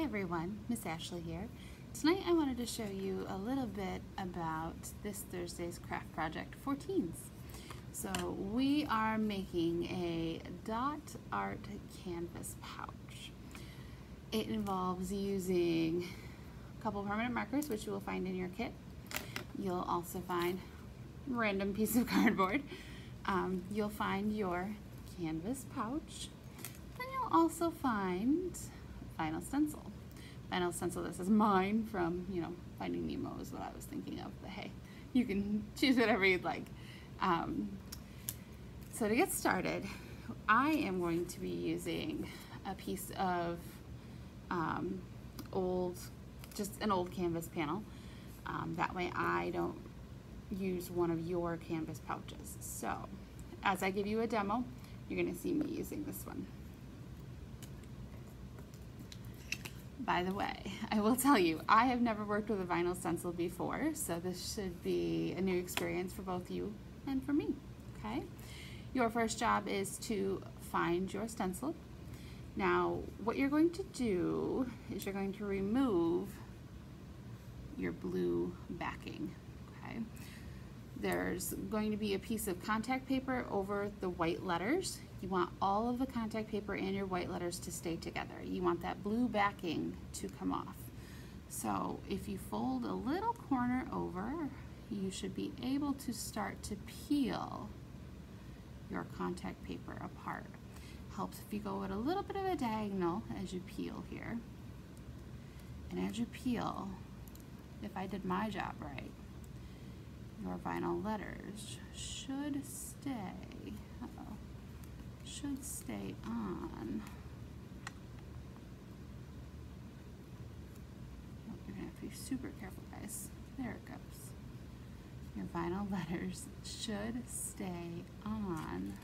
Hi everyone, Miss Ashley here. Tonight I wanted to show you a little bit about this Thursday's craft project for teens. So we are making a dot art canvas pouch. It involves using a couple permanent markers, which you will find in your kit. You'll also find a random piece of cardboard. You'll find your canvas pouch. Then you'll also find vinyl stencil. Vinyl stencil, this is mine from, Finding Nemo is what I was thinking of, but hey, you can choose whatever you'd like. So to get started, I am going to be using a piece of just an old canvas panel. That way I don't use one of your canvas pouches. So as I give you a demo, you're going to see me using this one. By the way, I will tell you, I have never worked with a vinyl stencil before, so this should be a new experience for both you and for me, okay? Your first job is to find your stencil. Now, what you're going to do is you're going to remove your blue backing, okay? There's going to be a piece of contact paper over the white letters. You want all of the contact paper and your white letters to stay together. You want that blue backing to come off. So if you fold a little corner over, you should be able to start to peel your contact paper apart. Helps if you go at a little bit of a diagonal as you peel here. And as you peel, if I did my job right, your vinyl letters should stay, on. Oh, you're gonna have to be super careful, guys. There it goes. Your vinyl letters should stay on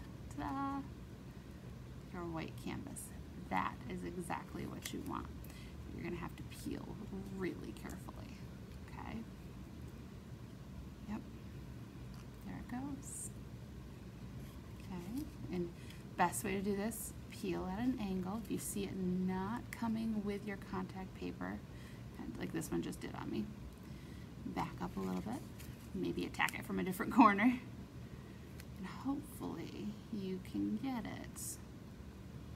your white canvas. That is exactly what you want. You're gonna have to peel really carefully, okay? Yep, there it goes. Okay, and best way to do this, peel at an angle. If you see it not coming with your contact paper, like this one just did on me, back up a little bit, maybe attack it from a different corner, and hopefully you can get it,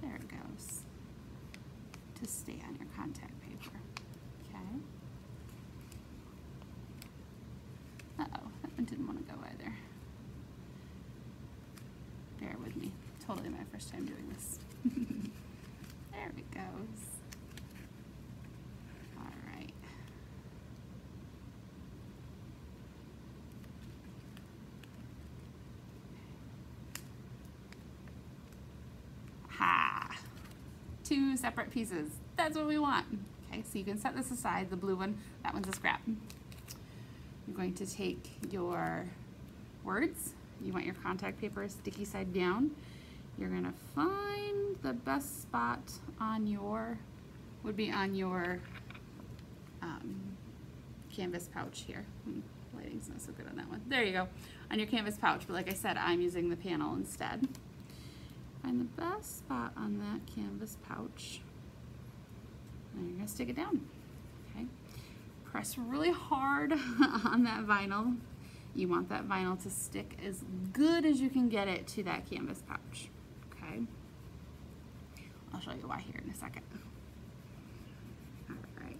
there it goes, to stay on your contact paper, okay? Uh-oh, that one didn't want to go either. Bear with me. Totally my first time doing this. There it goes. All right. Ha! Two separate pieces. That's what we want. Okay, so you can set this aside. The blue one, that one's a scrap. You're going to take your words. You want your contact paper sticky side down. You're gonna find the best spot on your, would be on your canvas pouch here. Lighting's not so good on that one. There you go, on your canvas pouch, but like I said, I'm using the panel instead. Find the best spot on that canvas pouch, and you're gonna stick it down, okay? Press really hard on that vinyl. You want that vinyl to stick as good as you can get it to that canvas pouch, okay? I'll show you why here in a second. All right.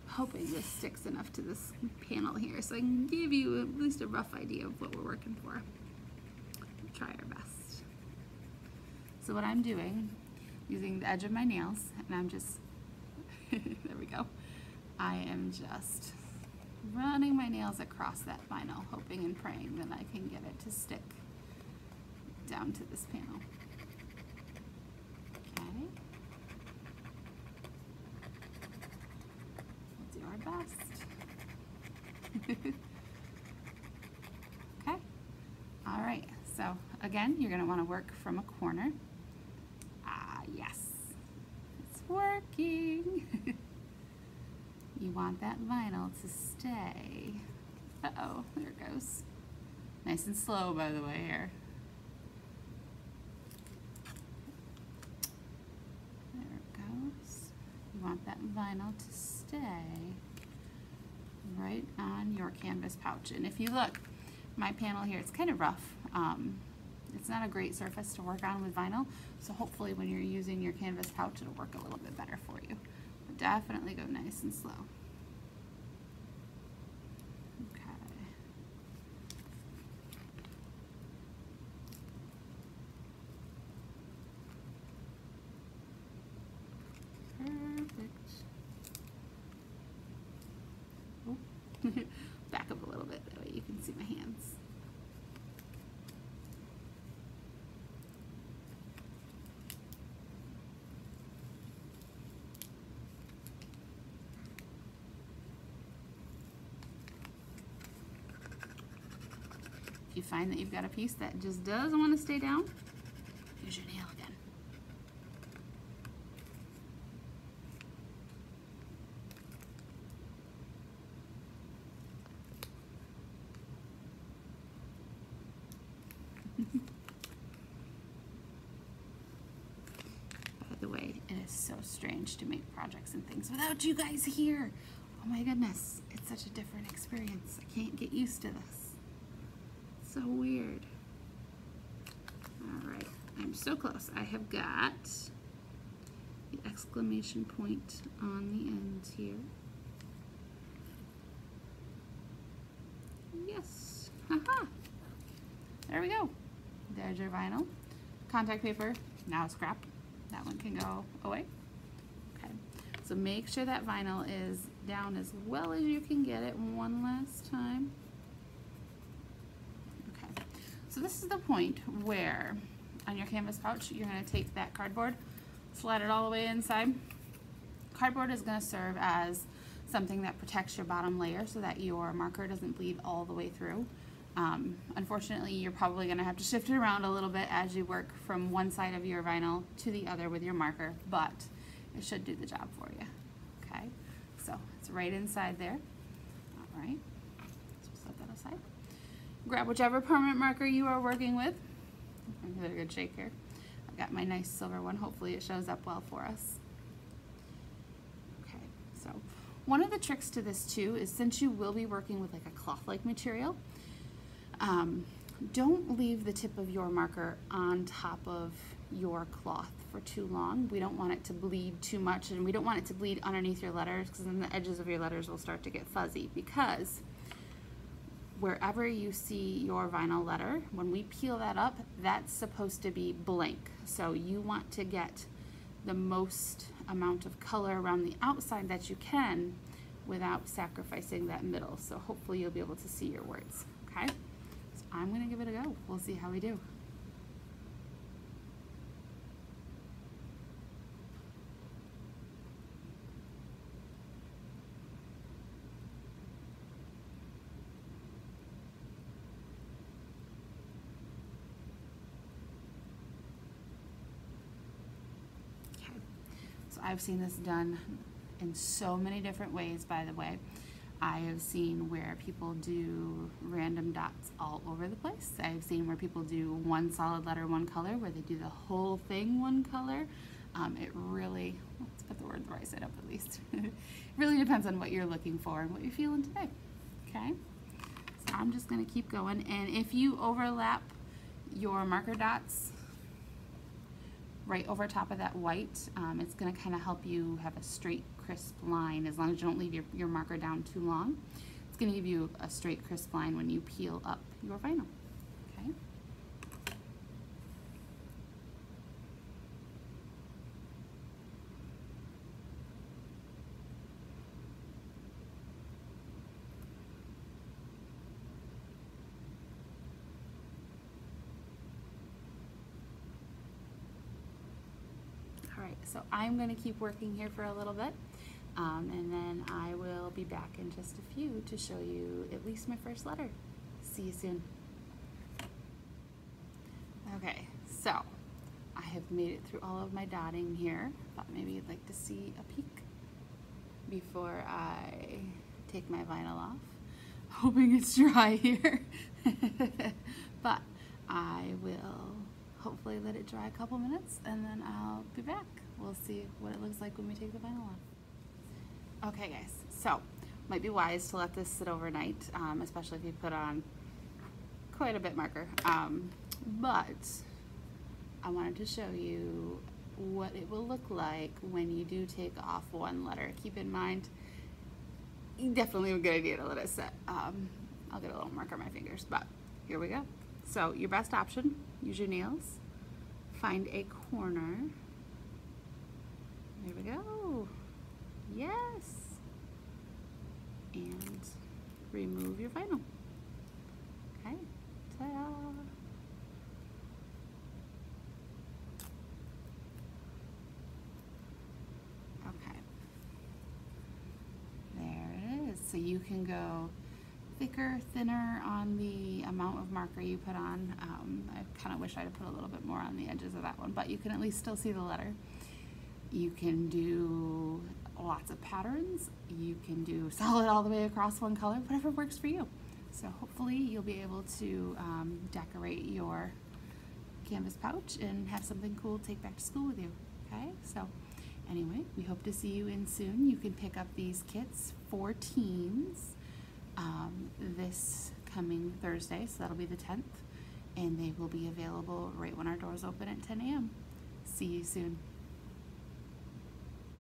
Hoping this sticks enough to this panel here so I can give you at least a rough idea of what we're working for. We'll try our best. So what I'm doing, using the edge of my nails, and I'm just, there we go. I am just running my nails across that vinyl, hoping and praying that I can get it to stick down to this panel. Okay. We'll do our best. Okay. All right. So again, you're going to want to work from a corner. Ah, yes. It's working. You want that vinyl to stay. Uh-oh, there it goes. Nice and slow, by the way, here. There it goes. want that vinyl to stay right on your canvas pouch. And if you look, my panel here, it's kind of rough. It's not a great surface to work on with vinyl, so hopefully when you're using your canvas pouch, it'll work a little bit better for you. But definitely go nice and slow. Back up a little bit, that way you can see my hands. If you find that you've got a piece that just doesn't want to stay down, use your nail again. By the way, it is so strange to make projects and things without you guys here. Oh my goodness, it's such a different experience. I can't get used to this. It's so weird. All right, I'm so close. I have got the exclamation point on the end here. Yes, haha. There we go. There's your vinyl. Contact paper, now scrap. That one can go away. Okay, so make sure that vinyl is down as well as you can get it one last time. Okay, so this is the point where on your canvas pouch, you're gonna take that cardboard, slide it all the way inside. Cardboard is gonna serve as something that protects your bottom layer so that your marker doesn't bleed all the way through. Unfortunately, you're probably going to have to shift it around a little bit as you work from one side of your vinyl to the other with your marker, but it should do the job for you. Okay, so it's right inside there. All right, so set that aside. Grab whichever permanent marker you are working with. Give it a good shake here. I've got my nice silver one. Hopefully it shows up well for us. Okay, so one of the tricks to this too is since you will be working with like a cloth-like material, don't leave the tip of your marker on top of your cloth for too long. We don't want it to bleed too much, and we don't want it to bleed underneath your letters, because then the edges of your letters will start to get fuzzy, because wherever you see your vinyl letter, when we peel that up, that's supposed to be blank. So you want to get the most amount of color around the outside that you can without sacrificing that middle. So hopefully you'll be able to see your words, okay? I'm gonna give it a go. We'll see how we do. Okay, so I've seen this done in so many different ways, by the way. I have seen where people do random dots all over the place. I've seen where people do one solid letter, one color, where they do the whole thing one color. It really, let's put the word the right side up at least. It really depends on what you're looking for and what you're feeling today, okay? So I'm just gonna keep going, and if you overlap your marker dots right over top of that white, it's gonna kind of help you have a straight, crisp line as long as you don't leave your marker down too long. It's gonna give you a straight, crisp line when you peel up your vinyl, okay? All right, so I'm gonna keep working here for a little bit. And then I will be back in just a few to show you at least my first letter. See you soon. Okay, so I have made it through all of my dotting here. Thought maybe you'd like to see a peek before I take my vinyl off. Hoping it's dry here. But I will hopefully let it dry a couple minutes and then I'll be back. We'll see what it looks like when we take the vinyl off. Okay guys, so might be wise to let this sit overnight, especially if you put on quite a bit marker. But I wanted to show you what it will look like when you do take off one letter. Keep in mind, you definitely are gonna need to let it sit. I'll get a little marker on my fingers, but here we go. So your best option, use your nails, find a corner. There we go. Yes. And remove your vinyl. Okay. Ta-da. Okay. There it is. So you can go thicker, thinner on the amount of marker you put on. I kind of wish I'd have put a little bit more on the edges of that one, but you can at least still see the letter. You can do lots of patterns. You can do solid all the way across one color, whatever works for you. So hopefully you'll be able to decorate your canvas pouch and have something cool to take back to school with you. Okay, so anyway, we hope to see you in soon. You can pick up these kits for teens this coming Thursday, so that'll be the 10th, and they will be available right when our doors open at 10 a.m. See you soon.